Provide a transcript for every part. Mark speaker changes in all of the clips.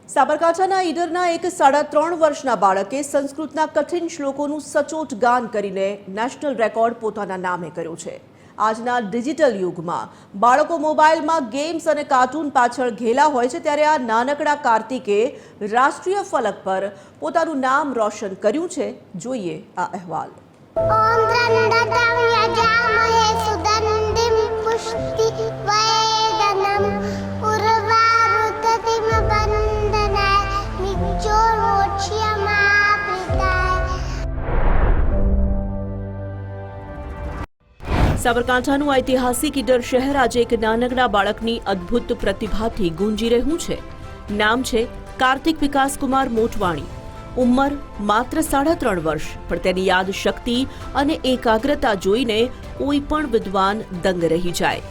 Speaker 1: સાબરકાંઠાના ઈડરના એક 3.5 વર્ષના બાળકે સંસ્કૃતના કઠિન શ્લોકોનું સચોટ ગાન કરીને નેશનલ રેકોર્ડ પોતાના નામે કર્યો છે। આજના ડિજિટલ યુગમાં બાળકો મોબાઈલમાં ગેમ્સ અને કાર્ટૂન પાછળ ઘેલા હોય છે, ત્યારે આ નાનકડા કાર્તિકે રાષ્ટ્રીય ફલક પર પોતાનું નામ રોશન કર્યું છે। જોઈએ આ અહેવાલ। સાબરકાંઠાનું ઐતિહાસિક ઈડર શહેર આજે એક નાનકડા બાળકની અદ્ભુત પ્રતિભાથી ગુંજી રહ્યું છે। નામ છે કાર્તિક વિકાસ કુમાર મોટવાણી। ઉંમર માત્ર 3.5 વર્ષ, પણ તેની યાદ શક્તિ અને એકાગ્રતા જોઈને કોઈ પણ વિદ્વાન દંગ રહી જાય।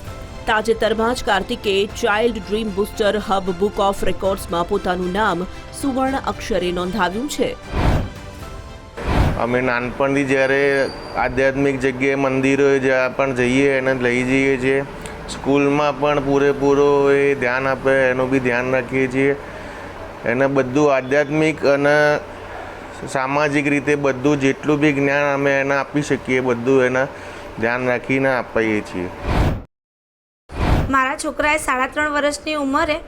Speaker 1: તાજેતરમાં જ કાર્તિકે child dream booster hub book of રેકોર્ડ્સમાં પોતાનું નામ સુવર્ણ અક્ષરે નોંધાવ્યું છે।
Speaker 2: અમે નાનપણથી જ્યારે આધ્યાત્મિક જગ્યાએ મંદિરોએ જ્યાં પણ જઈએ એને લઈ જઈએ છીએ। સ્કૂલમાં પણ પૂરેપૂરો એ ધ્યાન આપે એનું બી ધ્યાન રાખીએ છીએ। એને બધું આધ્યાત્મિક અને સામાજિક રીતે બધું જેટલું બી જ્ઞાન અમે એને આપી શકીએ બધું એના ધ્યાન રાખીને આપીએ છીએ।
Speaker 3: મારા છોકરાએ 3.5 વર્ષની ઉંમરે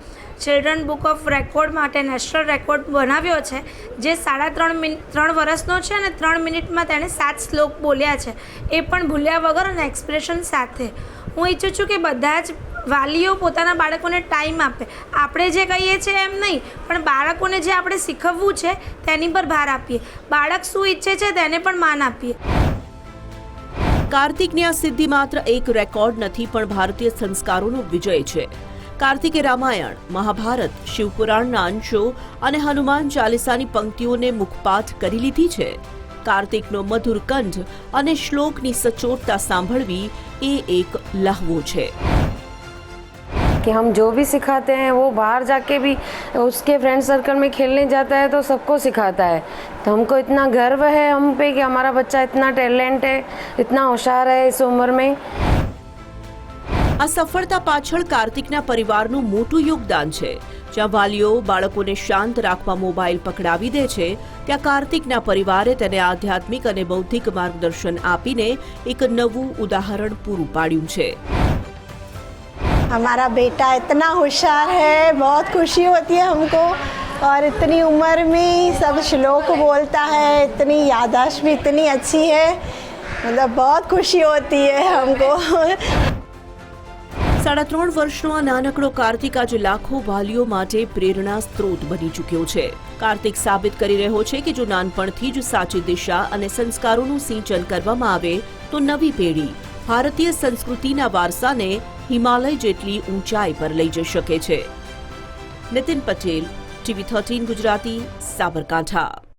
Speaker 3: ચિલ્ડ્રન બુક ઓફ રેકોર્ડ માટે નેશનલ રેકોર્ડ બનાવ્યો છે, જે 3.5 વર્ષનો છે અને 3 મિનિટમાં તેણે 7 શ્લોક બોલ્યા છે, એ પણ ભૂલ્યા વગર અને એક્સપ્રેશન સાથે। હું ઈચ્છું છું કે બધા જ વાલીઓ પોતાના બાળકોને ટાઈમ આપે। આપણે જે કહીએ છીએ એમ નહીં, પણ બાળકોને જે આપણે શીખવવું છે તેની પર ભાર આપીએ। બાળક શું ઈચ્છે છે તેને પણ માન આપીએ।
Speaker 1: કાર્તિકની આ સિદ્ધિ માત્ર એક રેકોર્ડ નથી, પણ ભારતીય સંસ્કારોનો વિજય છે। કાર્તિકે રામાયણ, મહાભારત, શિવપુરાણના અંશો અને હનુમાન ચાલીસાની પંક્તિઓને મુખપાઠ કરી લીધી છે। કાર્તિકનો મધુર કંઠ અને શ્લોકની સચોટતા સાંભળવી એ એક લહવો છે।
Speaker 4: कि हम जो भी सिखाते हैं वो बाहर जाके भी उसके फ्रेंड सर्कल में खेलने जाता है तो सबको सिखाता है। तो हमको इतना गर्व है हम पे कि हमारा बच्चा इतना टैलेंट है, इतना होशियार है इस उम्र में।
Speaker 1: આ સફળતા પાછળ કાર્તિકના પરિવારનું મોટું યોગદાન છે। જ્યાં વાલીઓ બાળકોને શાંત રાખવા મોબાઈલ પકડાવી દે છે, ત્યાં કાર્તિકના પરિવારે તેને આધ્યાત્મિક અને બૌદ્ધિક માર્ગદર્શન આપીને એક નવું ઉદાહરણ પૂરું પાડ્યું છે।
Speaker 5: हमारा बेटा इतना होशियार है, बहुत खुशी होती है हमको, और इतनी उम्र में सब श्लोक बोलता है, इतनी याददाश्त भी इतनी अच्छी है, मतलब बहुत खुशी होती है हमको।
Speaker 1: 3.5 વર્ષનો આ નાનકડો કાર્તિક આજે લાખો વાલીઓ માટે પ્રેરણા સ્ત્રોત બની ચૂક્યો છે। કાર્તિક સાબિત કરી રહ્યો છે કે જો નાનપણથી જ સાચી દિશા અને સંસ્કારોનું સિંચન કરવામાં આવે તો નવી પેઢી ભારતીય સંસ્કૃતિના વારસાને હિમાલય જેટલી ઊંચાઈ પર લઈ જઈ શકે છે। નીતિન પટેલ, TV 13 ગુજરાતી, સાબરકાંઠા।